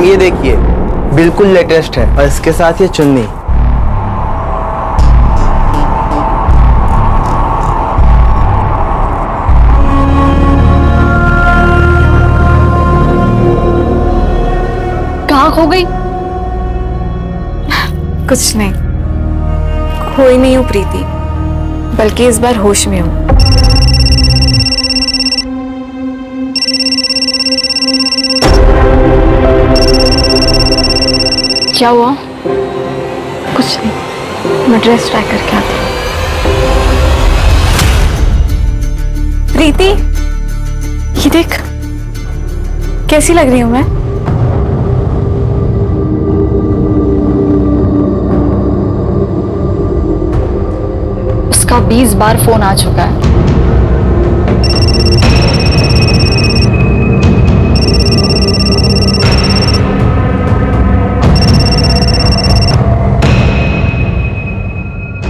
ये देखिए, बिल्कुल लेटेस्ट है और इसके साथ ये चुन्नी। कहाँ खो गई? कुछ नहीं, खोई नहीं हूँ प्रीति, बल्कि इस बार होश में हूँ। क्या हुआ? कुछ नहीं, मैं ड्रेस ट्राई करके आती हूँ। प्रीति, ये देख, कैसी लग रही हूँ मैं? उसका 20 बार फोन आ चुका है।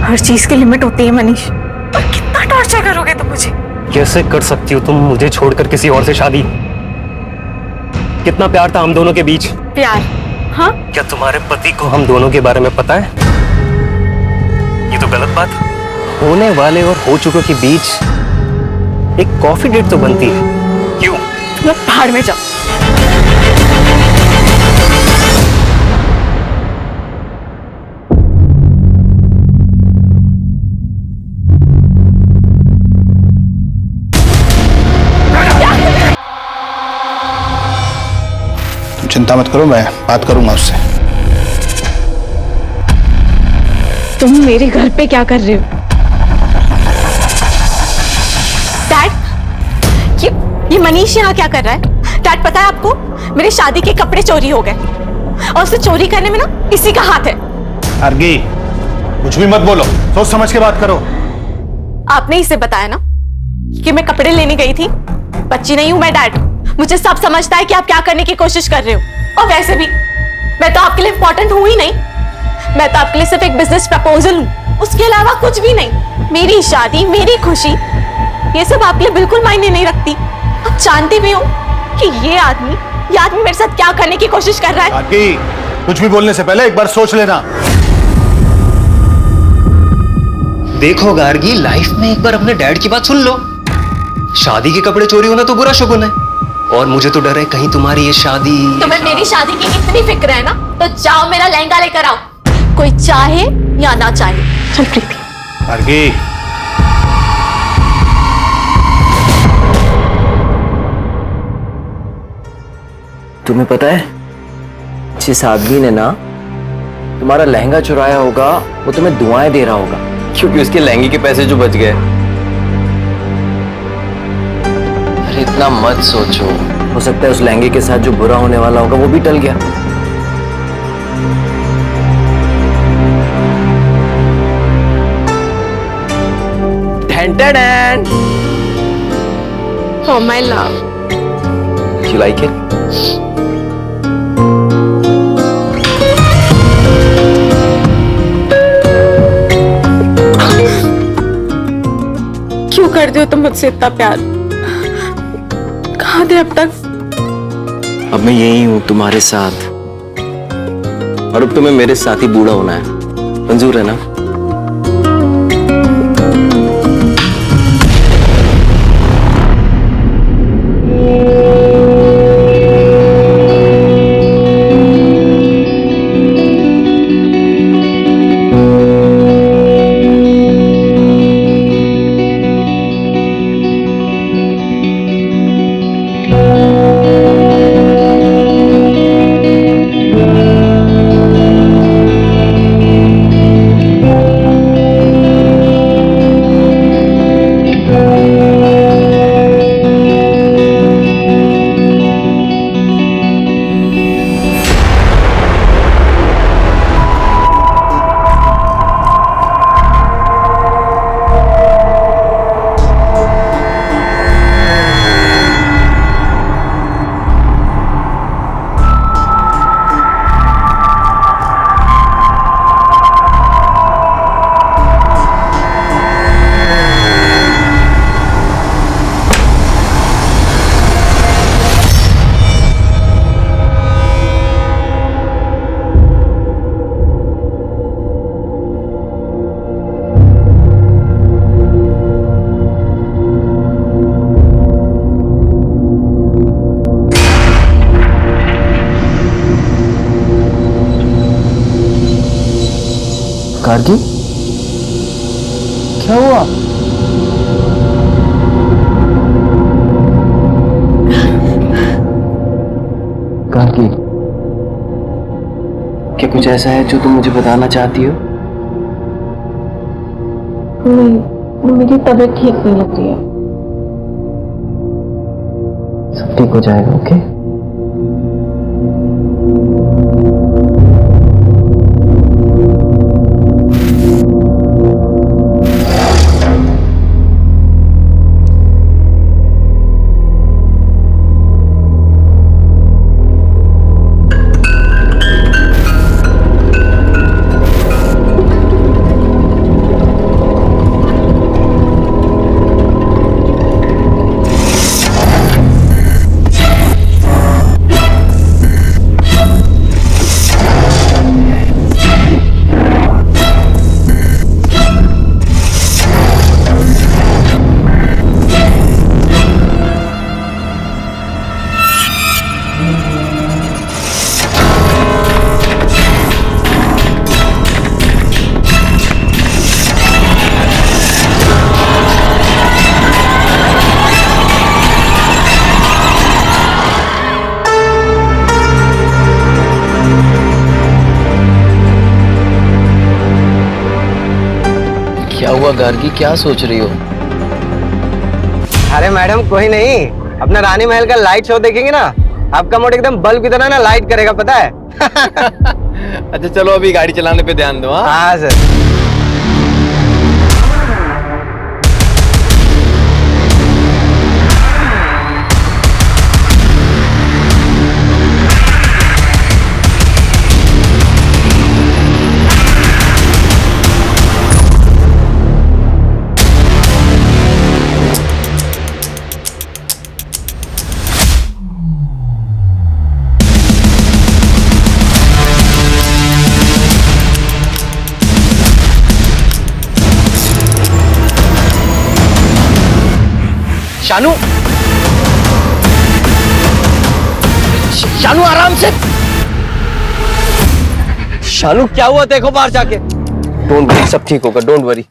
हर चीज की लिमिट होती है मनीष, और कितना टॉर्चर करोगे तुम मुझे? कैसे कर सकती हो तुम मुझे छोड़कर किसी और से शादी? कितना प्यार था हम दोनों के बीच। प्यार? हाँ? क्या तुम्हारे पति को हम दोनों के बारे में पता है? ये तो गलत बात। होने वाले और हो चुके के बीच एक कॉफी डेट तो बनती है। क्यों? तुम बाहर में जाओ। चिंता मत करो, मैं बात करूंगा उससे। तुम मेरे घर पे क्या कर रहे हो? डैड, ये मनीष यहाँ क्या कर रहा है? डैड, पता है आपको, मेरे शादी के कपड़े चोरी हो गए, और उसे चोरी करने में ना इसी का हाथ है। अर्गी, कुछ भी मत बोलो, सोच समझ के बात करो। आपने इसे बताया ना कि मैं कपड़े लेने गई थी। बच्ची नहीं हूं मैं डैड, मुझे सब समझता है कि आप क्या करने की कोशिश कर रहे हो। और वैसे भी मैं तो आपके लिए इंपॉर्टेंट हूं ही नहीं, मैं तो आपके लिए सिर्फ एक बिजनेस प्रपोजल हूं, उसके अलावा कुछ भी नहीं। मेरी शादी, मेरी खुशी, ये सब आपके लिए बिल्कुल मायने नहीं रखती। आप जानती भी हो कि ये आदमी मेरे साथ क्या करने की कोशिश कर रहा है। अर्गी, कुछ भी बोलने से पहले एक बार सोच लेना। देखो गार्गी, लाइफ में एक बार अपने डैड की बात सुन लो। शादी के कपड़े चोरी होना तो बुरा शगुन है, और मुझे तो डर है कहीं तुम्हारी ये शादी। तुम्हें मेरी शादी की इतनी फिक्र है ना, तो जाओ मेरा लहंगा लेकर आओ, कोई चाहे या ना चाहे। चल प्रीति। अर्गी, तुम्हें पता है, जिस आदमी ने ना तुम्हारा लहंगा चुराया होगा, वो तुम्हें दुआएं दे रहा होगा, क्योंकि उसके लहंगे के पैसे जो बच गए। अरे इतना मत सोचो, हो सकता है उस लहंगे के साथ जो बुरा होने वाला होगा वो भी टल गया। Dun-dun-dun. Oh my love. You like it? क्यों करते हो तुम मुझसे इतना प्यार? कहाँ थे अब तक? अब मैं यही हूँ तुम्हारे साथ, और अब तुम्हें मेरे साथ ही बूढ़ा होना है। मंजूर है ना? गार्गी, क्या हुआ? गार्गी, क्या कुछ ऐसा है जो तुम मुझे बताना चाहती हो? नहीं, मेरी तबीयत ठीक नहीं लग रही है। सब ठीक हो जाएगा, ओके? क्या हुआ गार्गी, क्या सोच रही हो? अरे मैडम कोई नहीं, अपना रानी महल का लाइट शो देखेंगे ना, आपका मूड एकदम बल्ब की तरह ना लाइट करेगा, पता है? अच्छा चलो अभी गाड़ी चलाने पे ध्यान दो। हाँ सर। शानू, शानू आराम से। शानू क्या हुआ, देखो बाहर जाके। डोंट वरी, सब ठीक होगा, डोंट वरी।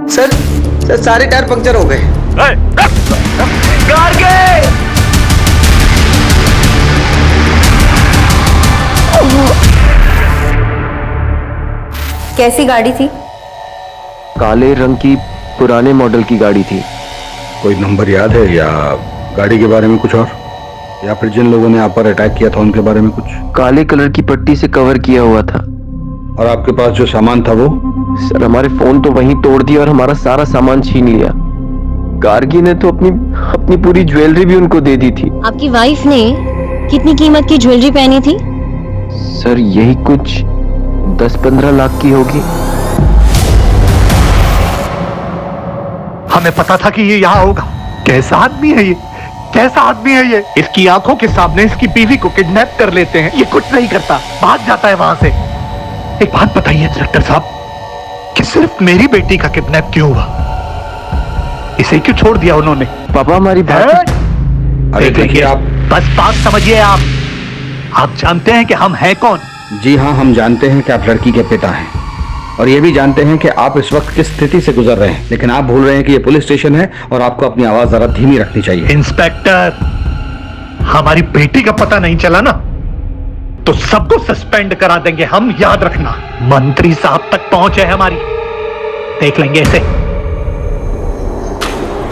सर सारे टायर पंक्चर हो गए। कैसी गाड़ी थी? काले रंग की पुराने मॉडल की गाड़ी थी। कोई नंबर याद है या गाड़ी के बारे में कुछ और, या फिर जिन लोगों ने आप पर अटैक किया था उनके बारे में कुछ? काले कलर की पट्टी से कवर किया हुआ था। और आपके पास जो सामान था वो? सर हमारे फोन तो वहीं तोड़ दिया और हमारा सारा सामान छीन लिया। गार्गी ने तो अपनी पूरी ज्वेलरी भी उनको दे दी थी। आपकी वाइफ ने कितनी कीमत की ज्वेलरी पहनी थी? सर यही कुछ 10-15 लाख की होगी। हमें पता था कि ये यहाँ होगा। कैसा आदमी है ये, कैसा आदमी है ये? इसकी आंखों के सामने इसकी बीवी को किडनैप कर लेते हैं, ये कुछ नहीं करता, भाग जाता है वहां से। एक बात बताइए इंस्पेक्टर साहब, कि सिर्फ मेरी बेटी का किडनैप क्यों हुआ? इसे क्यों छोड़ दिया उन्होंने? पापा हमारी बात। अरे देखिए आप, बस बात समझिए। आप जानते हैं कि हम हैं कौन? जी हाँ, हम जानते हैं कि आप लड़की के पिता हैं और ये भी जानते हैं कि आप इस वक्त किस स्थिति से गुजर रहे हैं, लेकिन आप भूल रहे हैं कि ये पुलिस स्टेशन है और आपको अपनी आवाज जरा धीमी रखनी चाहिए। इंस्पेक्टर, हमारी बेटी का पता नहीं चला ना तो सबको सस्पेंड करा देंगे हम, याद रखना। मंत्री साहब तक पहुंच है हमारी, देख लेंगे इसे।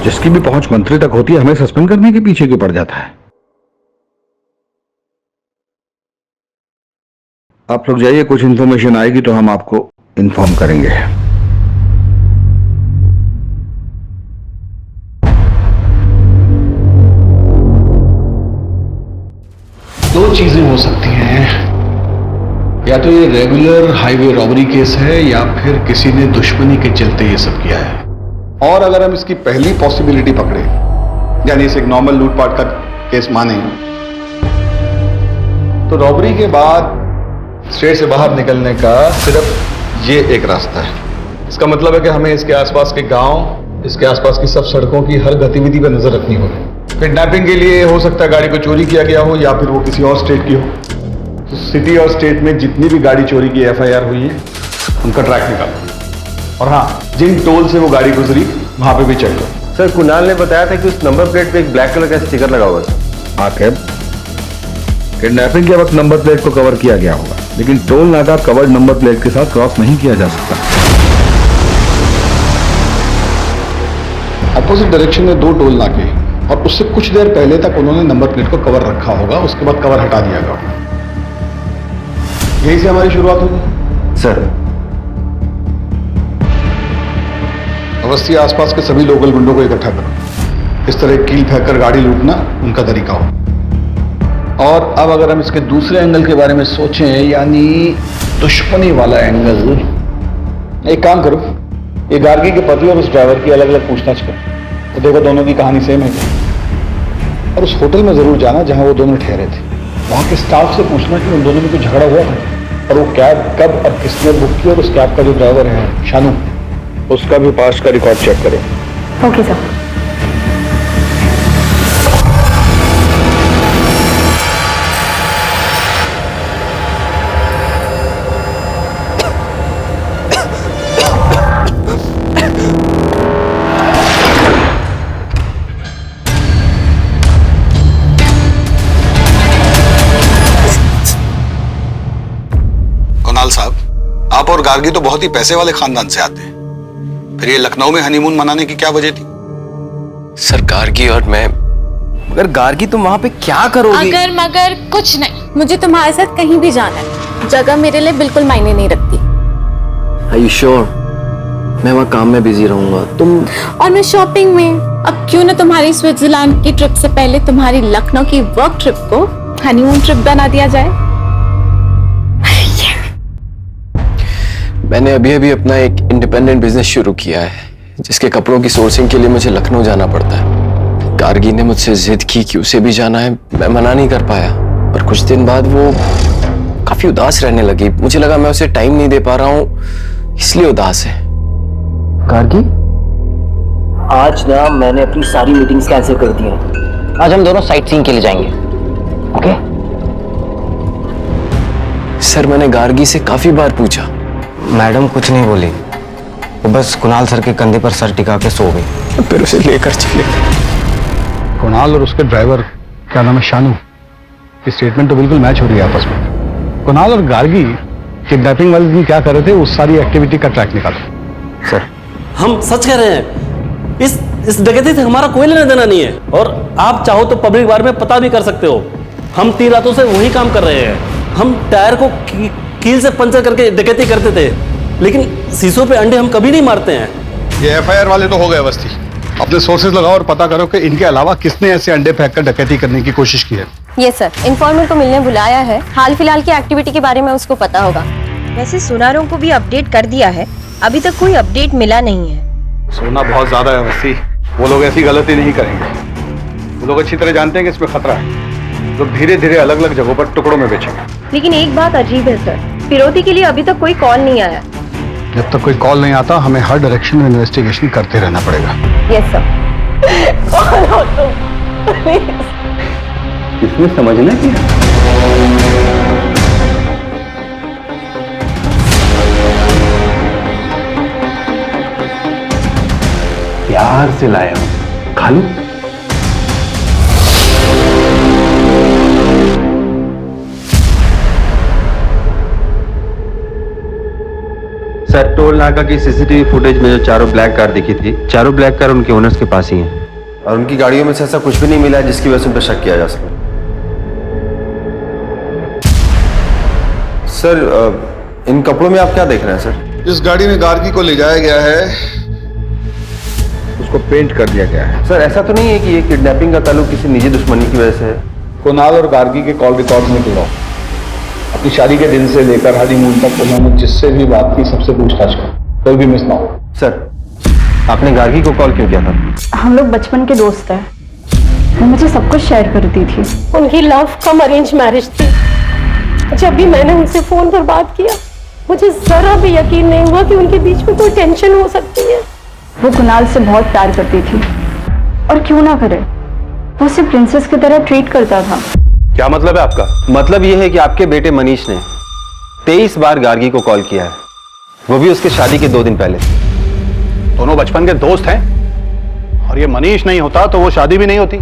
जिसकी भी पहुंच मंत्री तक होती है, हमें सस्पेंड करने के पीछे क्यों पड़ जाता है? आप लोग जाइए, कुछ इंफॉर्मेशन आएगी तो हम आपको इन्फॉर्म करेंगे। दो चीजें हो सकती हैं, या तो ये रेगुलर हाईवे रॉबरी केस है या फिर किसी ने दुश्मनी के चलते ये सब किया है। और अगर हम इसकी पहली पॉसिबिलिटी पकड़े, यानी इसे एक नॉर्मल लूटपाट का केस माने, तो रॉबरी के बाद स्टेट से बाहर निकलने का सिर्फ ये एक रास्ता है। इसका मतलब है कि हमें इसके आसपास के गांव, इसके आसपास की सब सड़कों की हर गतिविधि पर नजर रखनी होगी। किडनैपिंग के लिए हो सकता है गाड़ी को चोरी किया गया हो या फिर वो किसी और स्टेट की हो। तो सिटी और स्टेट में जितनी भी गाड़ी चोरी की FIR हुई है उनका ट्रैक निकालो। और हाँ, जिन टोल से वो गाड़ी गुजरी वहां पे भी चेक करो। सर कुणाल ने बताया था कि उस नंबर प्लेट पे एक ब्लैक कलर का स्टिकर लगा हुआ था। आकिब, किडनैपिंग के वक्त नंबर प्लेट को कवर किया गया होगा, लेकिन टोल नाका कवर्ड नंबर प्लेट के साथ क्रॉस नहीं किया जा सकता। अपोजिट डायरेक्शन में 2 टोल नाके और उससे कुछ देर पहले तक उन्होंने नंबर प्लेट को कवर रखा होगा, उसके बाद कवर हटा दिया गया। यहीं से हमारी शुरुआत होगी। सर अवस्थी आसपास के सभी लोकल गुंडों को इकट्ठा करो। इस तरह कील फेंककर गाड़ी लूटना उनका तरीका हो। और अब अगर हम इसके दूसरे एंगल के बारे में सोचें, यानी दुश्मनी वाला एंगल, एक काम करो, ये गार्गी के पति और उस ड्राइवर की अलग अलग पूछताछ करो तो देखो दोनों की कहानी सेम है क्या। और उस होटल में जरूर जाना जहां वो दोनों ठहरे थे, वहां के स्टाफ से पूछना कि उन दोनों में कोई झगड़ा हुआ था और वो कैब कब और किसने बुक की, और उस कैब का जो ड्राइवर है शानू, उसका भी पास्ट का रिकॉर्ड चेक करो। Okay sir. कुणाल साहब, आप और गार्गी तो बहुत ही पैसे वाले खानदान से आते हैं, फिर ये लखनऊ में हनीमून मनाने की क्या वजह थी? सर गार्गी और मैं, मगर गार्गी तुम वहां पे क्या करोगी? अगर मगर कुछ नहीं, मुझे तुम्हारे साथ कहीं भी जाना है, जगह मेरे लिए बिल्कुल मायने नहीं रखती। Are you sure? मैं वहाँ काम में बिजी रहूंगा, तुम। और मैं शॉपिंग में। अब क्यों ना तुम्हारी स्विट्जरलैंड की ट्रिप से पहले तुम्हारी लखनऊ की वर्क ट्रिप को हनीमून ट्रिप बना दिया जाए। मैंने अभी अभी अपना एक इंडिपेंडेंट बिजनेस शुरू किया है, जिसके कपड़ों की सोर्सिंग के लिए मुझे लखनऊ जाना पड़ता है। गार्गी ने मुझसे जिद की कि उसे भी जाना है, मैं मना नहीं कर पाया। और कुछ दिन बाद वो काफी उदास रहने लगी। मुझे लगा मैं उसे टाइम नहीं दे पा रहा हूँ, इसलिए उदास है। गार्गी, आज ना मैंने अपनी सारी मीटिंग्स कैंसिल कर दी हैं। आज हम दोनों साइट सीइंग के लिए जाएंगे, ओके? सर मैंने गार्गी से काफी बार पूछा, मैडम कुछ नहीं बोली, वो बस कुणाल सर के कंधे पर सर टिका के सो गई। फिर उसे लेकर चले। कुणाल और उसके ड्राइवर, क्या नाम है, शानू, की स्टेटमेंट तो बिल्कुल मैच हो रही है आपस में। कुणाल और गार्गी किडनैपिंग वाले दिन क्या कर रहे थे, उस सारी एक्टिविटी का ट्रैक निकालो। सर हम सच कह रहे हैं, इस डकैती से हमारा कोई लेना देना नहीं है, और आप चाहो तो पब्लिक बारे में पता भी कर सकते हो। हम 3 रातों से वही काम कर रहे हैं। हम टायर को कील से पंचर करके डकैती करते थे, लेकिन शीशों पे अंडे हम कभी नहीं मारते हैं। ये FIR वाले तो हो गए अवस्थी। अपने सोर्सेज लगाओ और पता करो कि इनके अलावा किसने ऐसे अंडे फेंककर डकैती करने की कोशिश की है। ये सर, इन्फॉर्मर को मिलने बुलाया है, हाल फिलहाल की एक्टिविटी के बारे में उसको पता होगा। वैसे सुनारों को भी अपडेट कर दिया है, अभी तक कोई अपडेट मिला नहीं है। सोना बहुत ज्यादा है अवस्थी, वो लोग ऐसी गलती नहीं करेंगे। वो लोग अच्छी तरह जानते हैं कि इसमें खतरा है, लोग धीरे धीरे अलग अलग जगहों पर टुकड़ों में बेचेंगे। लेकिन एक बात अजीब है सर, फिरौती के लिए अभी तक कोई कॉल नहीं आया। जब तक कोई कॉल नहीं आता, हमें हर डायरेक्शन में इन्वेस्टिगेशन करते रहना पड़ेगा। Yes sir. इसमें समझना क्या? प्यार से लाया हूं, खा लो। सर टोल नाका की सीसीटीवी फुटेज में जो चारों ब्लैक कार दिखी थी, चारों ब्लैक कार उनके ओनर्स के पास ही हैं, और उनकी गाड़ियों में से ऐसा कुछ भी नहीं मिला जिसकी वजह से उन पर शक किया जा सके। सर इन कपड़ों में आप क्या देख रहे हैं सर? जिस गाड़ी में गार्गी को ले जाया गया है उसको पेंट कर दिया गया है। सर ऐसा तो नहीं है कि ये किडनैपिंग का ताल्लुक किसी निजी दुश्मनी की वजह से है? कुणाल और गार्गी के कॉल रिकॉर्ड में बुलाओ। अपनी शादी के दिन से लेकर हनीमून तक उन्होंने जिससे भी बात की सबसे पूछताछ करो, कोई भी मिस ना हो। सर आपने गार्गी को कॉल क्यों किया था? हम लोग बचपन के दोस्त हैं, वो मुझे सब कुछ शेयर करती थी। उनकी लव कम अरेंज मैरिज थी। जब भी मैंने उनसे फोन पर बात किया, मुझे जरा भी यकीन नहीं हुआ कि उनके बीच में कोई टेंशन हो सकती है। वो कुणाल से बहुत प्यार करती थी, और क्यों ना करे, वो उसे प्रिंसेस की तरह ट्रीट करता था। क्या मतलब है आपका? मतलब यह है कि आपके बेटे मनीष ने 23 बार गार्गी को कॉल किया है, वो भी उसके शादी के 2 दिन पहले। दोनों बचपन के दोस्त हैं, और ये मनीष नहीं होता तो वो शादी भी नहीं होती।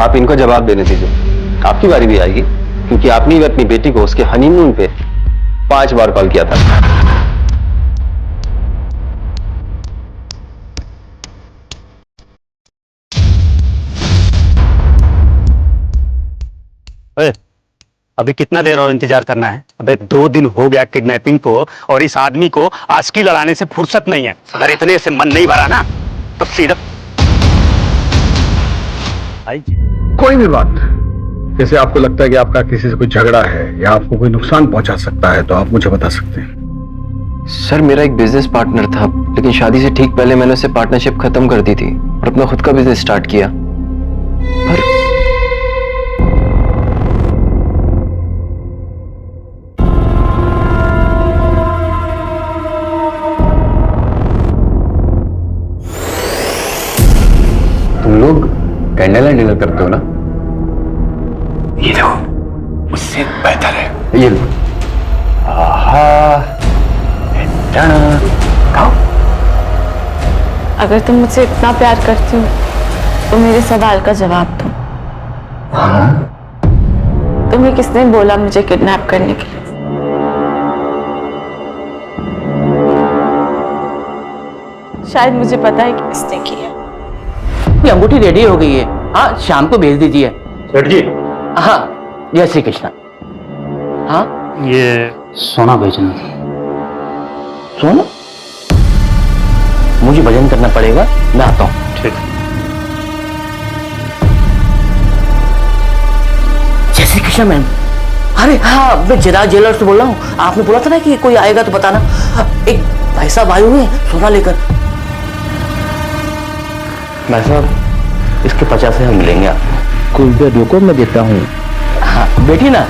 आप इनको जवाब देने दीजिए, आपकी बारी भी आएगी, क्योंकि आपने भी अपनी बेटी को उसके हनीमून पे 5 बार कॉल किया था। अभी कितना देर और इंतजार करना है? अबे 2 दिन हो गया किडनैपिंग को, और इस आदमी को आस्की लड़ाने से फुर्सत नहीं है। अगर इतने से मन नहीं भरा ना तो सीधा कोई भी बात, जैसे आपको लगता है कि आपका किसी से कोई झगड़ा है या आपको कोई नुकसान पहुंचा सकता है, तो आप मुझे बता सकते हैं। सर मेरा एक बिजनेस पार्टनर था, लेकिन शादी से ठीक पहले मैंने उससे पार्टनरशिप खत्म कर दी थी और अपना खुद का बिजनेस स्टार्ट किया। पर तुम लोग कैंडल लाइट डिनर करते हो ना? ये देखो, उससे बेहतर है। ये लो। आहा, खाओ। अगर तुम मुझसे इतना प्यार करती हो तो मेरे सवाल का जवाब दो। तुम्हें किसने बोला मुझे किडनैप करने के लिए? शायद मुझे पता है कि किसने किया। ये अंगूठी रेडी हो गई है, हाँ शाम को भेज दीजिए। सेठ जी, हाँ जय श्री कृष्ण। हाँ ये सोना बेचना था। सोना? मुझे भजन करना पड़ेगा, मैं आता हूँ। ठीक। जय श्री कृष्ण मैम। अरे हाँ, मैं चिराग ज्वेलर्स से बोल रहा हूँ। आपने बोला था ना कि कोई आएगा तो बताना। एक भाई साहब आए हुए हैं सोना लेकर। भाई साहब इसके 50 हम मिलेंगे आपको। कुछ देर रुको, मैं देता हूँ। हाँ बैठी ना।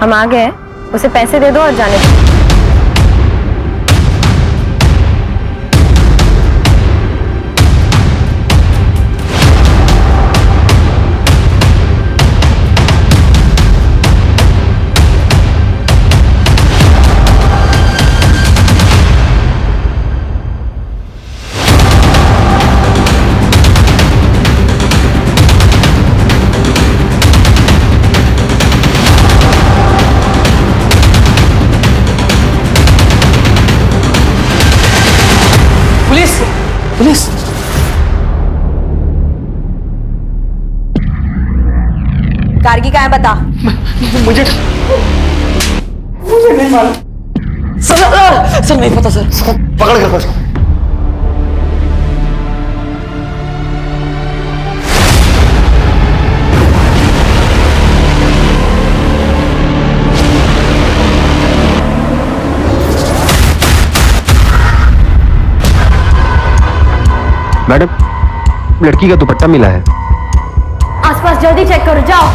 हम आ गए, उसे पैसे दे दो और जाने दो। पुलिस! गार्गी कहाँ है बता। मुझे नहीं मालूम सर नहीं पता सर। पकड़ कर उसको। मैडम, लड़की का दुपट्टा मिला है। आसपास जल्दी चेक करो, जाओ।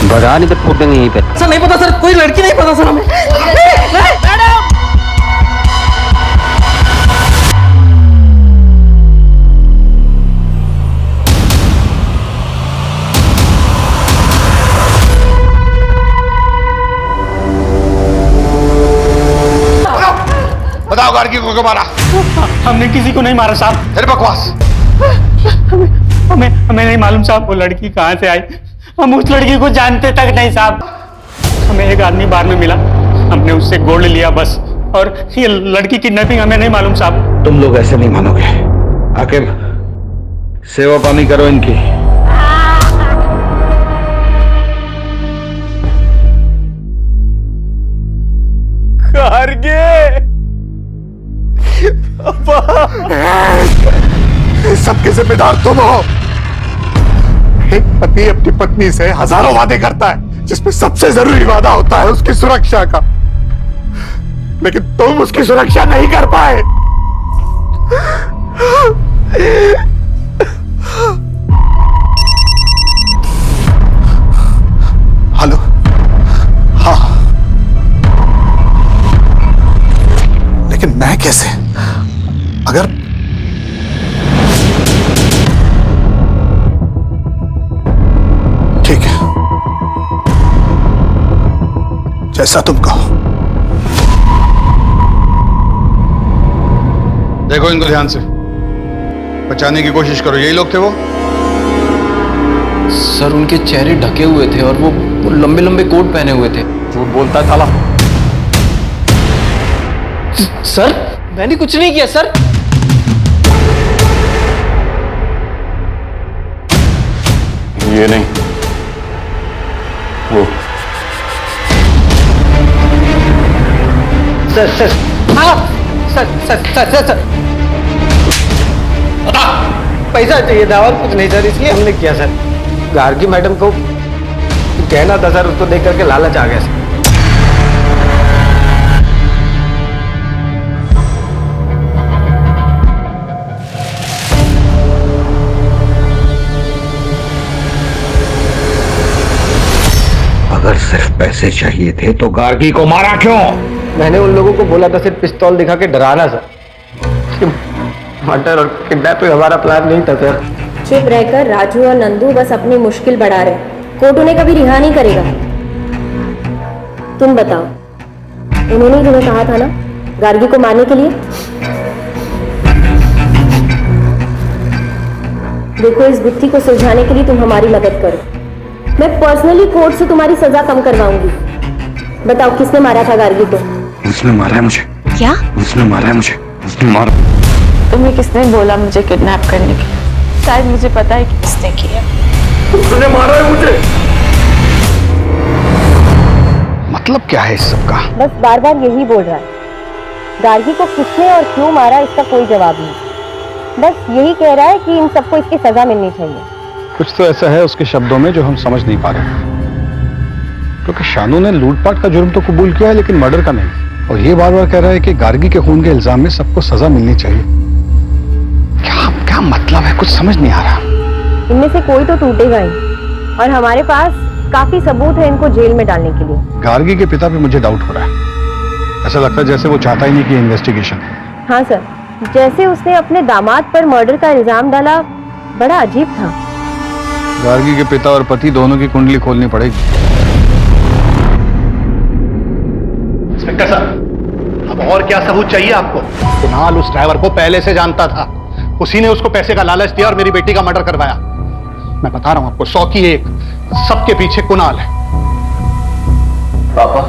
भगा नहीं तो फूट देंगे यहीं पे। सर नहीं पता सर, कोई लड़की नहीं पता सर हमें। बताओ गार्गी को क्यों मारा? हमने किसी को नहीं मारा साहब। फिर बकवास। हमें नहीं मालूम साहब वो लड़की कहाँ से आई। हम उस लड़की को जानते तक नहीं साहब। हमें एक आदमी बार में मिला, हमने उससे गोल्ड लिया बस। और ये लड़की किडनैपिंग हमें नहीं मालूम साहब। तुम लोग ऐसे नहीं मानोगे। आखिर सेवा पानी करो इनकी। सबके जिम्मेदार तुम हो। एक पति अपनी पत्नी से हजारों वादे करता है, जिसमें सबसे जरूरी वादा होता है उसकी सुरक्षा का, लेकिन तुम उसकी सुरक्षा नहीं कर पाए। हेलो। हाँ जैसा तुम कहो। देखो इनको ध्यान से, बचाने की कोशिश करो। यही लोग थे वो? सर उनके चेहरे ढके हुए थे और वो लंबे लंबे कोट पहने हुए थे। झूठ बोलता है साला। सर मैंने कुछ नहीं किया सर। ये नहीं, वो। Sir sir sir sir sir sir sir पैसा चाहिए था और कुछ नहीं सर, इसलिए हमने किया सर। गार्गी मैडम को कहना था सर, उसको देख करके लालच आ गया सर। अगर सिर्फ पैसे चाहिए थे तो गार्गी को मारा क्यों? मैंने उन लोगों को बोला था सिर्फ पिस्तौल दिखा के डराना सर। मर्डर और किडनैपिंग हमारा प्लान नहीं था सर। चुप रहकर राजू और नंदू बस अपनी मुश्किल बढ़ा रहे। कोर्ट उन्हें कभी रिहा नहीं करेगा। तुम बताओ, उन्होंने ही तुम्हें कहा था ना गार्गी को मारने के लिए? देखो, इस गुत्थी को सुलझाने के लिए तुम हमारी मदद करो। मैं पर्सनली कोर्ट से तुम्हारी सजा कम करवाऊंगी। बताओ, किसने मारा था गार्गी को? उसने मारा है मुझे। क्या? उसने मारा है मुझे। उसने मारा। तुम्हें किसने बोला मुझे किडनैप करने के? शायद मुझे पता है कि किसने किया। उसने मारा है मुझे। मतलब क्या है इस सब का? बस बार बार यही बोल रहा है। गार्गी को किसने और क्यों मारा इसका कोई जवाब नहीं। बस यही कह रहा है कि इन सबको इसकी सजा मिलनी चाहिए। कुछ तो ऐसा है उसके शब्दों में जो हम समझ नहीं पा रहे, क्योंकि शानू ने लूटपाट का जुर्म तो कबूल किया है लेकिन मर्डर का नहीं। और ये बार बार कह रहा है कि गार्गी के खून के इल्जाम में सबको सजा मिलनी चाहिए। क्या क्या मतलब है, कुछ समझ नहीं आ रहा। इनमें से कोई तो टूटेगा ही, और हमारे पास काफी सबूत है इनको जेल में डालने के लिए। गार्गी के पिता पे मुझे डाउट हो रहा है। ऐसा लगता है जैसे वो चाहता ही नहीं कि इन्वेस्टिगेशन। हाँ सर, जैसे उसने अपने दामाद पर मर्डर का इल्जाम डाला, बड़ा अजीब था। गार्गी के पिता और पति दोनों की कुंडली खोलनी पड़ेगी। इंस्पेक्टर साहब, अब और क्या सबूत चाहिए आपको? कुणाल उस ड्राइवर को पहले से जानता था। उसी ने उसको पैसे का लालच दिया और मेरी बेटी का मर्डर करवाया। मैं बता रहा हूं आपको, 100 की 1, सबके पीछे कुणाल है। पापा,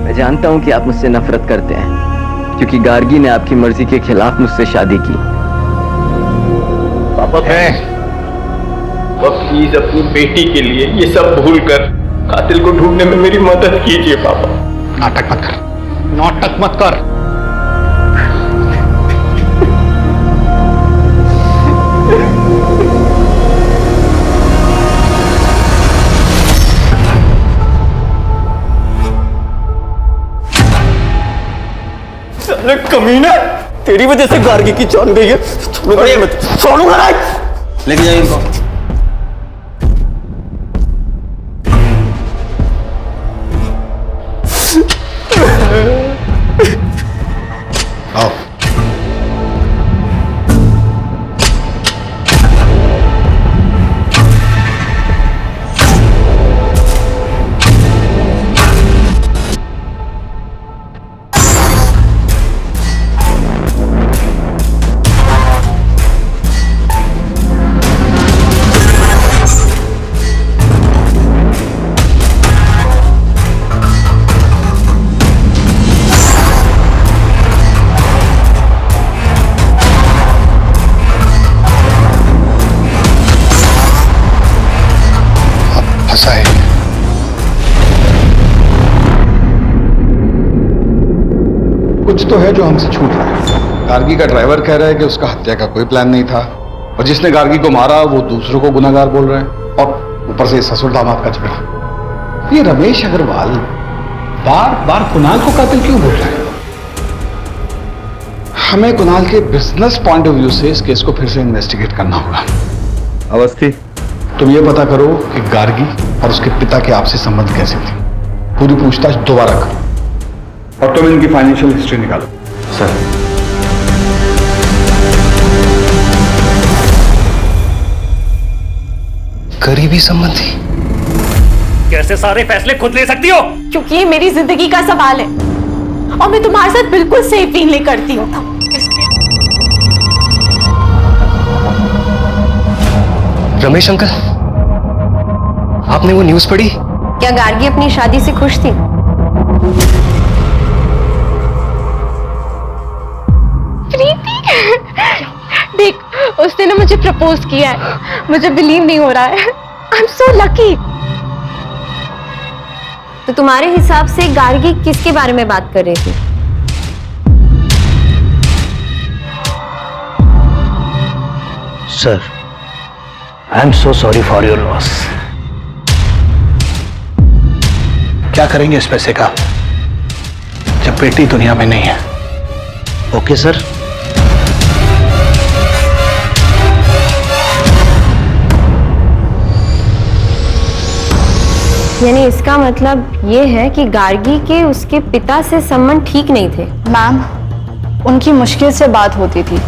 मैं जानता हूं कि आप मुझसे नफरत करते हैं क्योंकि गार्गी ने आपकी मर्जी के खिलाफ मुझसे शादी की। पापा प्लीज अपनी बेटी के लिए ये सब भूल कर कातिल को ढूंढने में मेरी मदद कीजिए पापा। नाटक मत कर, नाटक मत कर। अरे कमीना, तेरी वजह से गार्गी की जान गई है। छोड़ूंगा नहीं। लेके जाइए इनको। आओ। फंसा है। कुछ तो है जो हमसे छूट रहा है। गार्गी का ड्राइवर कह रहा है कि उसका हत्या का कोई प्लान नहीं था और जिसने गार्गी को मारा वो दूसरों को गुनाहगार बोल रहा है और ऊपर से ससुर दामाद का झगड़ा। ये रमेश अग्रवाल बार बार कुणाल को कातिल क्यों बोल रहा है? हमें कुणाल के बिजनेस पॉइंट ऑफ व्यू से इस केस को फिर से इन्वेस्टिगेट करना होगा। अवस्थी, तुम ये पता करो कि गार्गी और उसके पिता के आपसी संबंध कैसे थे। पूरी पूछताछ दोबारा करो और तुम इनकी फाइनेंशियल हिस्ट्री निकालो। सर, करीबी संबंधी। कैसे सारे फैसले खुद ले सकती हो? क्योंकि ये मेरी जिंदगी का सवाल है और मैं तुम्हारे साथ बिल्कुल सेफ फील नहीं करती हूँ। रमेश अंकल, आपने वो न्यूज़ पढ़ी? क्या गार्गी अपनी शादी से खुश थी? प्रीति, देख उसने ना मुझे प्रपोज किया है, मुझे बिलीव नहीं हो रहा है। I am so lucky. तो तुम्हारे हिसाब से गार्गी किसके बारे में बात कर रही थी? Sir, I am so sorry for your loss. क्या करेंगे इस पैसे का जब बेटी दुनिया में नहीं है? Okay sir. यानी इसका मतलब ये है कि गार्गी के उसके पिता से संबंध ठीक नहीं थे। मैम, उनकी मुश्किल से बात होती थी,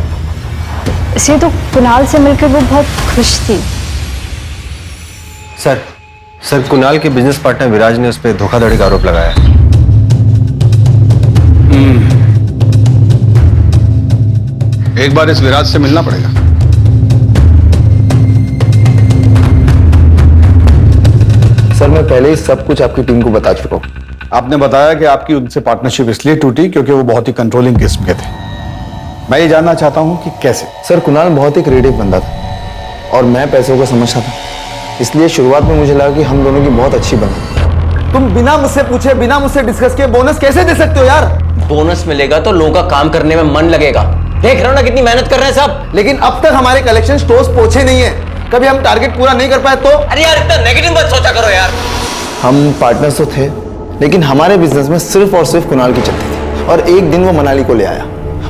इसलिए तो कुणाल से मिलकर वो बहुत खुश थी। सर कुणाल के बिजनेस पार्टनर विराज ने उस पर धोखाधड़ी का आरोप लगाया है। एक बार इस विराज से मिलना पड़ेगा। सर, मैं पहले ही सब कुछ आपकी टीम को बता चुका हूँ। आपने बताया कि आपकी उनसे पार्टनरशिप इसलिए टूटी क्योंकि वो बहुत ही कंट्रोलिंग किस्म के थे। मैं ये जानना चाहता हूँ कि कैसे। सर, कुणाल बहुत ही क्रिएटिव बंदा था और मैं पैसों को समझता था, इसलिए शुरुआत में मुझे लगा कि हम दोनों की बहुत अच्छी बनी। तुम बिना मुझसे पूछे, बिना मुझसे डिस्कस किए बोनस कैसे दे सकते हो यार? बोनस मिलेगा तो लोगों का काम करने में मन लगेगा। देख रहे हो ना कितनी मेहनत कर रहे हैं सब। लेकिन अब तक हमारे कलेक्शन स्टोर्स पहुंचे नहीं है। कभी हम टारगेट पूरा नहीं कर पाए तो? अरे यार, इतना नेगेटिव मत सोचा करो यार। हम पार्टनर्स तो थे, लेकिन हमारे बिजनेस में सिर्फ और सिर्फ कुणाल की चलती थी और एक दिन वो मनाली को ले आया।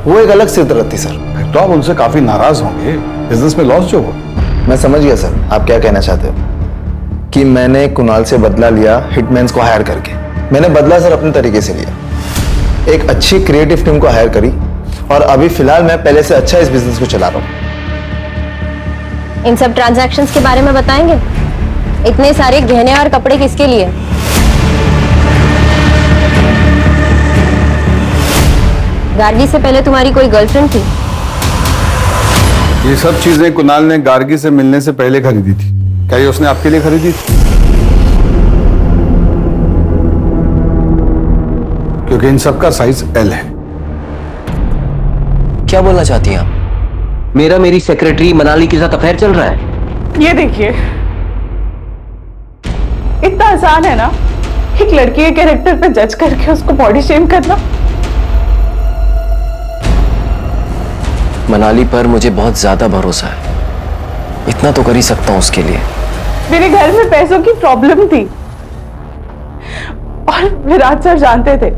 वो एक अलग सिरदर्द थी सर। तो आप उनसे काफी नाराज होंगे, बिजनेस में लॉस जो हो। मैं समझ गया सर आप क्या कहना चाहते हो, कि मैंने कुणाल से बदला लिया हिटमैन्स को हायर करके। मैंने बदला सर अपने तरीके से लिया, एक अच्छी क्रिएटिव टीम को हायर करी और अभी फिलहाल मैं पहले से अच्छा इस बिजनेस को चला रहा हूँ। इन सब ट्रांजैक्शंस के बारे में बताएंगे? इतने सारे गहने और कपड़े किसके लिए? गार्गी से पहले तुम्हारी कोई गर्लफ्रेंड थी? ये सब चीजें कुणाल ने गार्गी से मिलने से पहले खरीदी थी। क्या ये उसने आपके लिए खरीदी थी? क्योंकि इन सब का साइज एल है। क्या बोलना चाहती हैं आप? मेरा मेरी सेक्रेटरी मनाली के साथ अफेयर चल रहा है। ये देखिए, इतना आसान है ना एक लड़की के कैरेक्टर पे जज करके उसको बॉडी शेम करना। मनाली पर मुझे बहुत ज्यादा भरोसा है, इतना तो कर ही सकता हूं उसके लिए। मेरे घर में पैसों की प्रॉब्लम थी और विराज सर जानते थे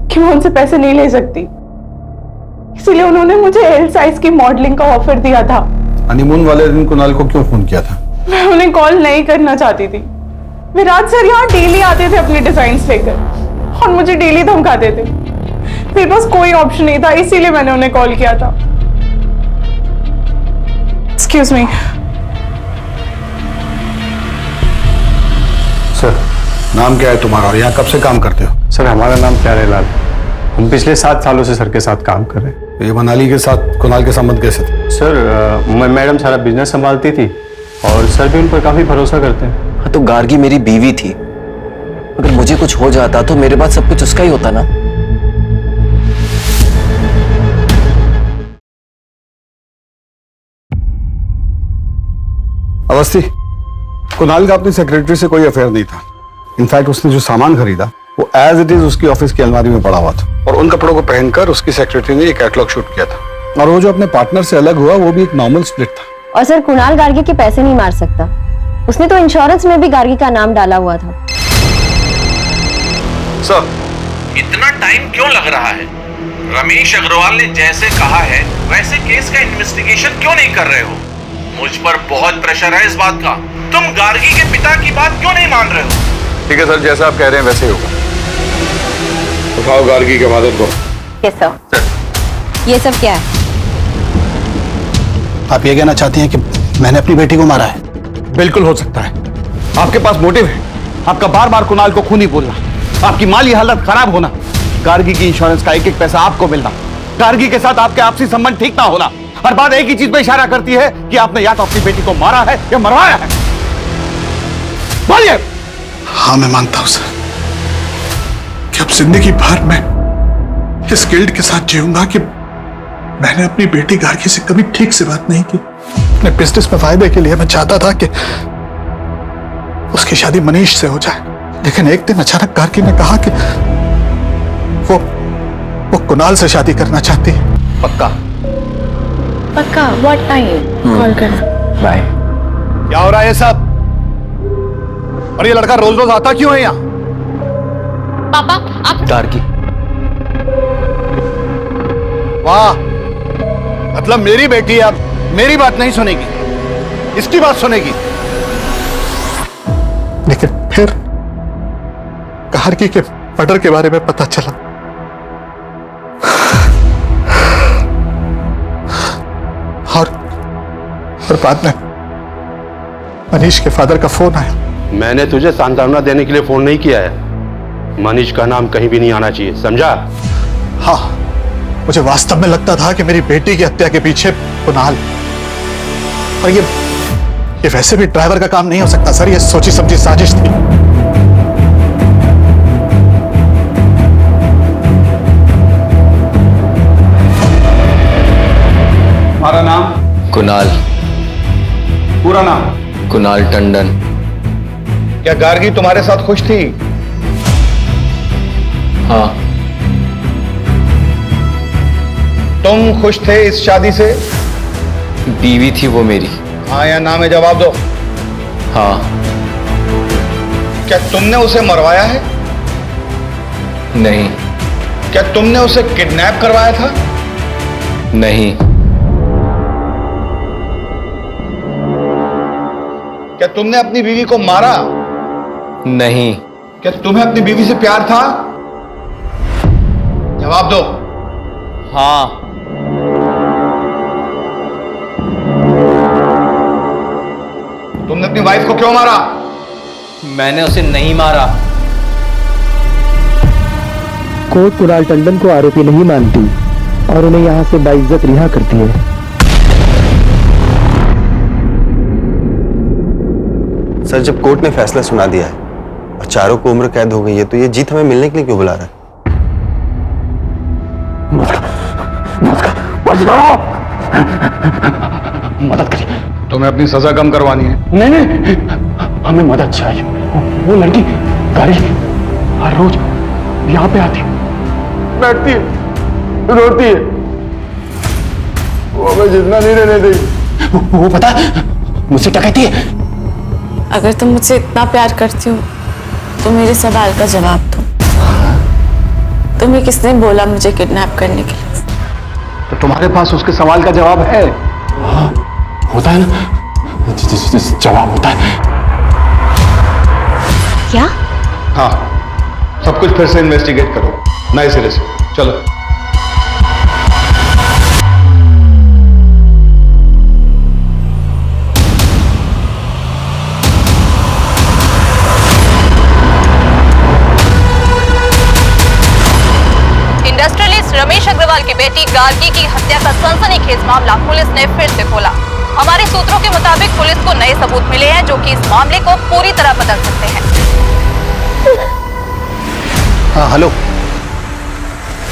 कि मैं उनसे पैसे नहीं ले सकती, इसीलिए उन्होंने मुझे एल साइज की मॉडलिंग का ऑफर दिया था। हनीमून वाले दिन कुणाल को क्यों फोन किया था? मैं उन्हें कॉल नहीं करना चाहती थी। विराज सर यहाँ डेली आते थे अपने डिजाइन्स लेकर और मुझे डेली धमकाते थे। मेरे पास कोई ऑप्शन नहीं था, इसीलिए मैंने उन्हें कॉल किया था। एक्सक्यूज मी सर, नाम क्या है तुम्हारा और यहाँ कब से काम करते हो? सर, हमारा नाम प्यारेलाल। हम पिछले 7 सालों से सर के साथ काम कर रहे हैं। ये मनाली के साथ कुणाल के संबंध कैसे थे? सर, मैडम सारा बिजनेस संभालती थी और सर भी उन पर काफी भरोसा करते हैं। हाँ, तो गार्गी मेरी बीवी थी, अगर मुझे कुछ हो जाता तो मेरे पास सब कुछ उसका ही होता ना। अवस्थी, कुणाल का अपनी सेक्रेटरी से कोई अफेयर नहीं था। इनफैक्ट उसने जो सामान खरीदा वो एज इट इज उसकी ऑफिस की अलमारी में पड़ा हुआ था और उन कपड़ों को पहनकर उसकी सेक्रेटरी ने एक कैटलॉग शूट किया था। और वो जो अपने पार्टनर से अलग हुआ वो भी एक नॉर्मल स्प्लिट था। और सर, कुणाल गार्गी के पैसे नहीं मार सकता। उसने तो इंश्योरेंस में भी गार्गी का नाम डाला हुआ था। सर, इतना टाइम क्यों लग रहा है? रमेश अग्रवाल ने जैसे कहा है वैसे केस का इन्वेस्टिगेशन क्यों नहीं कर रहे हो? मुझ पर बहुत प्रेशर है इस बात का। तुम गार्गी के पिता की बात क्यों नहीं मान रहे हो? ठीक है सर, जैसा आप कह रहे हैं वैसे ही होगा। उठाओ गार्गी के फादर को। Yes sir. ये सब क्या है? आप ये कहना चाहती हैं कि मैंने अपनी बेटी को मारा है? बिल्कुल हो सकता है। आपके पास मोटिव है, आपका बार बार कुणाल को खूनी बोलना, आपकी माली हालत खराब होना, गार्गी की इंश्योरेंस का एक एक पैसा आपको मिलना, गार्गी के साथ आपके आपसी संबंध ठीक ना होना। हर बात एक ही चीज पे इशारा करती है कि आपने या तो अपनी बेटी को मारा है या मरवाया है। बोलिए। हाँ, मैं मानता हूं सर कि अब जिंदगी भर मैं इस गिल्ट के साथ जीऊंगा कि मैंने अपनी बेटी गार्गी से कभी ठीक से बात नहीं की। अपने बिजनेस में फायदे के लिए मैं चाहता था कि उसकी शादी मनीष से हो जाए, लेकिन एक दिन अचानक गार्गी ने कहा कि वो कुणाल से शादी करना चाहती है। पक्का? पक्का। What time? कॉल करना। बाय। क्या हो रहा है ये सब? और ये लड़का रोज रोज आता क्यों है यहाँ? पापा आप गार्गी। वाह, मतलब मेरी बेटी अब मेरी बात नहीं सुनेगी, इसकी बात सुनेगी। लेकिन फिर गार्गी के मर्डर के बारे में पता चला और बाद में मनीष के फादर का फोन आया। मैंने तुझे सांत्वना देने के लिए फोन नहीं किया है। मनीष का नाम कहीं भी नहीं आना चाहिए, समझा? हाँ, मुझे वास्तव में लगता था कि मेरी बेटी की हत्या के पीछे कुणाल, और ये वैसे भी ड्राइवर का काम नहीं हो सकता सर, ये सोची समझी साजिश थी। हमारा नाम? कुणाल। पूरा नाम? कुणाल टंडन। क्या गार्गी तुम्हारे साथ खुश थी? हाँ। तुम खुश थे इस शादी से? बीवी थी वो मेरी। हाँ या ना में जवाब दो। हाँ। क्या तुमने उसे मरवाया है? नहीं। क्या तुमने उसे किडनैप करवाया था? नहीं। क्या तुमने अपनी बीवी को मारा? नहीं। क्या तुम्हें अपनी बीवी से प्यार था? जवाब दो। हाँ। तुमने अपनी वाइफ को क्यों मारा? मैंने उसे नहीं मारा। कोर्ट कुणाल टंडन को आरोपी नहीं मानती और उन्हें यहां से बाइज्जत रिहा करती है। सर, जब कोर्ट ने फैसला सुना दिया है और चारों को उम्र कैद हो गई है, तो ये जीत हमें मिलने के लिए क्यों बुला रहा है? मदद करिए। तुम्हें अपनी सजा कम करवानी है? नहीं, हमें मदद चाहिए। वो लड़की गाड़ी हर रोज यहाँ पे आती, बैठती है, रोती है, वो हमें जितना नहीं रहने देगी। वो पता मुझसे टकराती है। अगर तुम मुझसे इतना प्यार करती हो तो मेरे सवाल का जवाब दो। तुम्हें किसने बोला मुझे किडनैप करने के लिए? तो तुम्हारे पास उसके सवाल का जवाब है? हाँ, होता है ना, जवाब होता है। क्या? हाँ, सब कुछ फिर से इन्वेस्टिगेट करो नए सिरे से। चलो। इंडस्ट्रियलिस्ट रमेश अग्रवाल की बेटी गार्गी की हत्या का सनसनीखेज मामला पुलिस ने फिर से खोला। हमारे सूत्रों के मुताबिक पुलिस को नए सबूत मिले हैं जो कि इस मामले को पूरी तरह बदल सकते हैं। हाँ, हेलो,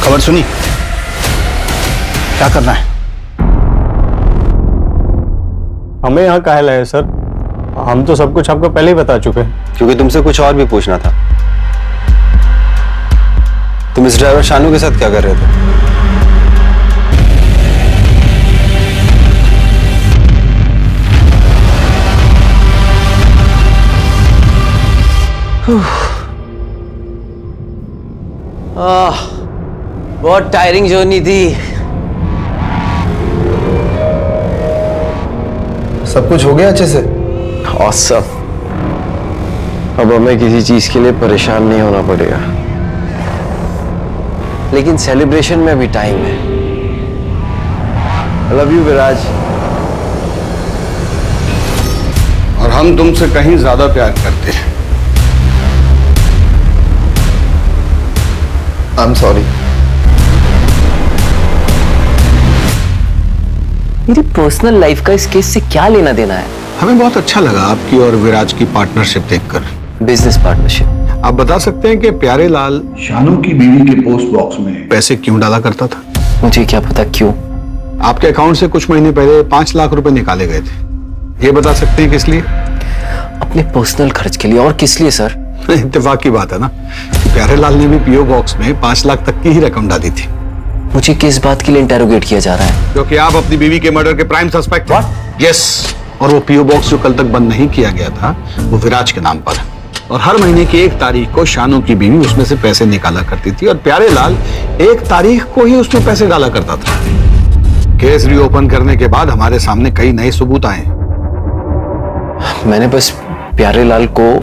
खबर सुनी? क्या करना है? हमें यहाँ काहे लाए सर? हम तो सब कुछ आपको पहले ही बता चुके हैं। क्योंकि तुमसे कुछ और भी पूछना था। तुम इस ड्राइवर शानू के साथ क्या कर रहे थे? बहुत टायरिंग जर्नी थी। सब कुछ हो गया अच्छे से? ऑसम। अब हमें किसी चीज के लिए परेशान नहीं होना पड़ेगा, लेकिन सेलिब्रेशन में भी टाइम है। I love you, विराज। और हम तुमसे कहीं ज्यादा प्यार करते हैं। I am sorry. मेरी पर्सनल लाइफ का इस केस से क्या लेना देना है? हमें बहुत अच्छा लगा आपकी और विराज की पार्टनरशिप देखकर। Business partnership. आप बता सकते हैं कि प्यारे लाल शानू की बीवी के पोस्ट बॉक्स में पैसे क्यों डाला करता था? मुझे क्या पता क्यों। आपके अकाउंट से कुछ महीने पहले 5 लाख रुपए निकाले गए थे, ये बता सकते हैं किस लिए? अपने पर्सनल खर्च के लिए। और किस लिए सर? इत्तेफाक की बात है ना, प्यारे लाल ने भी पीओ बॉक्स में 5 लाख तक की ही रकम डाली थी। मुझे किस बात के लिए इंटेरोगेट किया जा रहा है? क्योंकि आप अपनी बीवी के मर्डर के प्राइम सस्पेक्ट हैं। यस। और वो पीओ बॉक्स जो कल तक बंद नहीं किया गया था वो विराज के नाम पर है, और हर महीने की 1 तारीख को शानू की बीवी उसमें से पैसे निकाला करती थी और प्यारे लाल 1 तारीख को ही उसमें पैसे डाला करता था। केस रीओपन करने के बाद हमारे सामने कई नए सबूत आए। मैंने बस प्यारे लाल को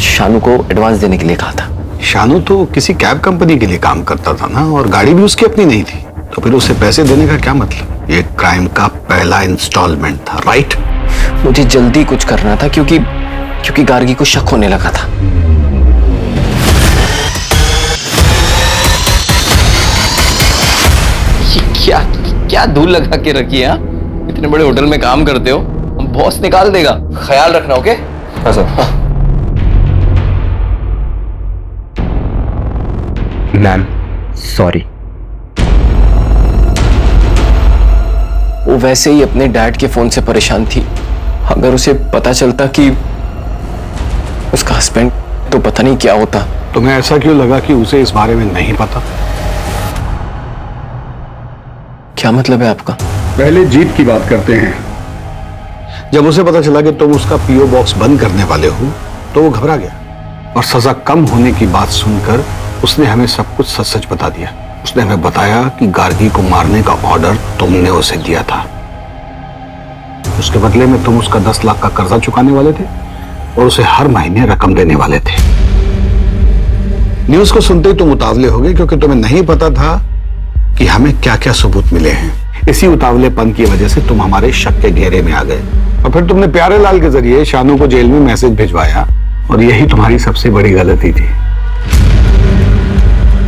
शानू को एडवांस देने के लिए कहा था। शानू तो किसी कैब कंपनी के लिए काम करता था ना, और गाड़ी भी उसकी अपनी नहीं थी, तो फिर उसे पैसे देने का क्या मतलब? ये क्राइम का पहला इंस्टॉलमेंट था, राइट? मुझे जल्दी कुछ करना था क्योंकि गार्गी को शक होने लगा था। क्या धूल लगा के रखी है? इतने बड़े होटल में काम करते हो, बॉस निकाल देगा, ख्याल रखना। ओके? हाँ सर। Ma'am sorry. वो वैसे ही अपने डैड के फोन से परेशान थी। अगर उसे पता चलता कि उसका हस्बैंड, तो पता नहीं क्या होता। तुम्हें ऐसा क्यों लगा कि उसे इस बारे में नहीं पता? क्या मतलब है आपका? पहले जीत की बात करते हैं। जब उसे पता चला कि तुम उसका पीओ बॉक्स बंद करने वाले हो तो वो घबरा गया, और सजा कम होने की बात सुनकर उसने हमें सब कुछ सच सच बता दिया। उसने हमें बताया कि गार्गी को मारने का ऑर्डर तुमने उसे दिया था। उसके बदले में तुम उसका 10 लाख का कर्जा चुकाने वाले थे और उसे हर महीने रकम देने वाले थे। न्यूज को सुनते ही तुम उतावले हो गए, क्योंकि तुम्हें नहीं पता था कि हमें क्या क्या सबूत मिले हैं। इसी उतावलेपन की वजह से तुम हमारे शक के घेरे में आ गए, और फिर तुमने प्यारे लाल के जरिए शानू को जेल में मैसेज भिजवाया, और यही तुम्हारी सबसे बड़ी गलती थी,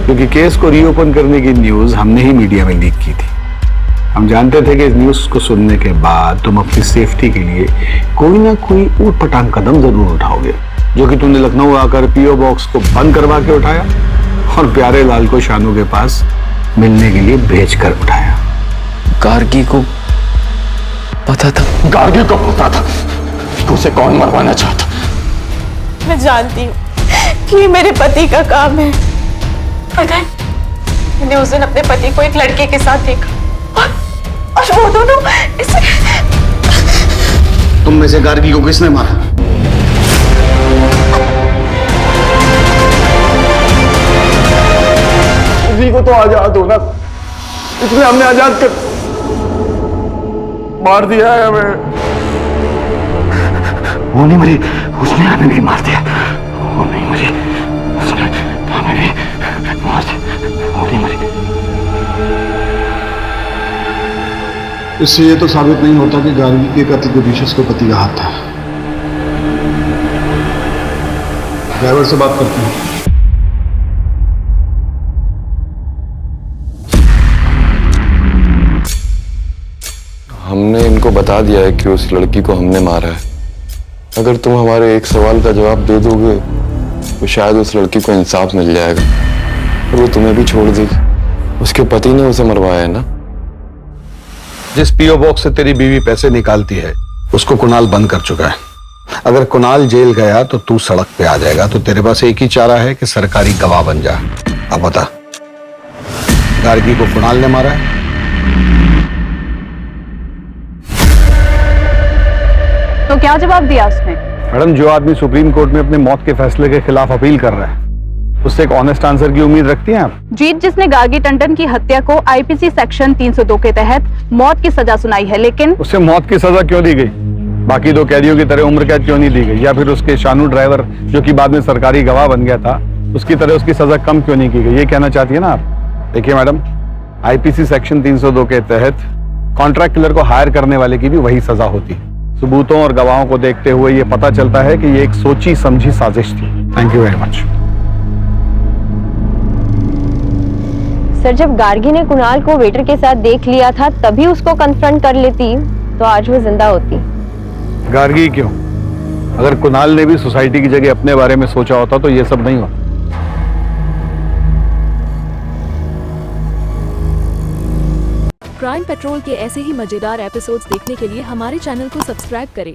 क्योंकि केस को रीओपन करने की न्यूज हमने ही मीडिया में लीक की थी। हम जानते थे कि इस न्यूज को सुनने के बाद तुम अपनी सेफ्टी के लिए कोई ना कोई ऊटपटांग कदम जरूर उठाओगे, जो कि तुमने लखनऊ आकर पीओ बॉक्स को बंद करवा के उठाया और प्यारे लाल को शानू के पास मिलने के लिए भेज कर उठाया। गार्गी को पता था? गार्गी को पता था कि उसे कौन मरवाना चाहता। मैं जानती हूँ कि ये मेरे पति का काम है, मगर मैंने उस दिन अपने पति को एक लड़के के साथ देखा, और वो दोनों इसे... तुम में से गार्गी को किसने मारा? किसी को तो आजाद होना, इसलिए हमने आजाद कर मार दिया है हमें। वो नहीं मरी, उसने हमें भी मार दिया। वो नहीं मरी, उसने हमें भी मार दिया। वो नहीं मरी। इससे ये तो साबित नहीं होता कि गार्गी के कत्ल के पीछे उसके पति का हाथ था। ड्राइवर से बात करते हैं। हमने इनको बता दिया है कि उस लड़की को हमने मारा है। अगर तुम हमारे एक सवाल का जवाब दे दोगे तो शायद उस लड़की को इंसाफ मिल जाएगा और वो तुम्हें भी छोड़ देगी। उसके पति ने उसे मरवाया है ना? जिस पीओ बॉक्स से तेरी बीवी पैसे निकालती है उसको कुणाल बंद कर चुका है। अगर कुणाल जेल गया तो तू सड़क पे आ जाएगा, तो तेरे पास एक ही चारा है कि सरकारी गवाह बन जा। अब बता, गार्गी को कुणाल ने मारा है? तो क्या जवाब दिया उसने? मैडम, जो आदमी सुप्रीम कोर्ट में अपने मौत के फैसले के खिलाफ अपील कर रहा है उससे एक ऑनेस्ट आंसर की उम्मीद रखती हैं आप? जीत जिसने गार्गी टंडन की हत्या को आईपीसी सेक्शन 302 के तहत मौत की सजा सुनाई है, लेकिन उसे मौत की सजा क्यों दी गई? बाकी 2 कैदियों की तरह उम्र कैद क्यों नहीं दी गई? या फिर उसके शानू ड्राइवर जो कि बाद में सरकारी गवाह बन गया था उसकी तरह उसकी सजा कम क्यों नहीं की गई? ये कहना चाहती है ना आप? देखिए मैडम, आईपीसी सेक्शन 302 के तहत कॉन्ट्रैक्ट किलर को हायर करने वाले की भी वही सजा होती है। सबूतों और गवाहों को देखते हुए ये पता चलता है कि ये एक सोची समझी साजिश थी। Thank you very much. Sir, जब गार्गी ने कुणाल को वेटर के साथ देख लिया था तभी उसको कन्फ्रंट कर लेती तो आज वो जिंदा होती। गार्गी क्यों? अगर कुणाल ने भी सोसाइटी की जगह अपने बारे में सोचा होता तो ये सब नहीं होता। क्राइम पेट्रोल के ऐसे ही मजेदार एपिसोड्स देखने के लिए हमारे चैनल को सब्सक्राइब करें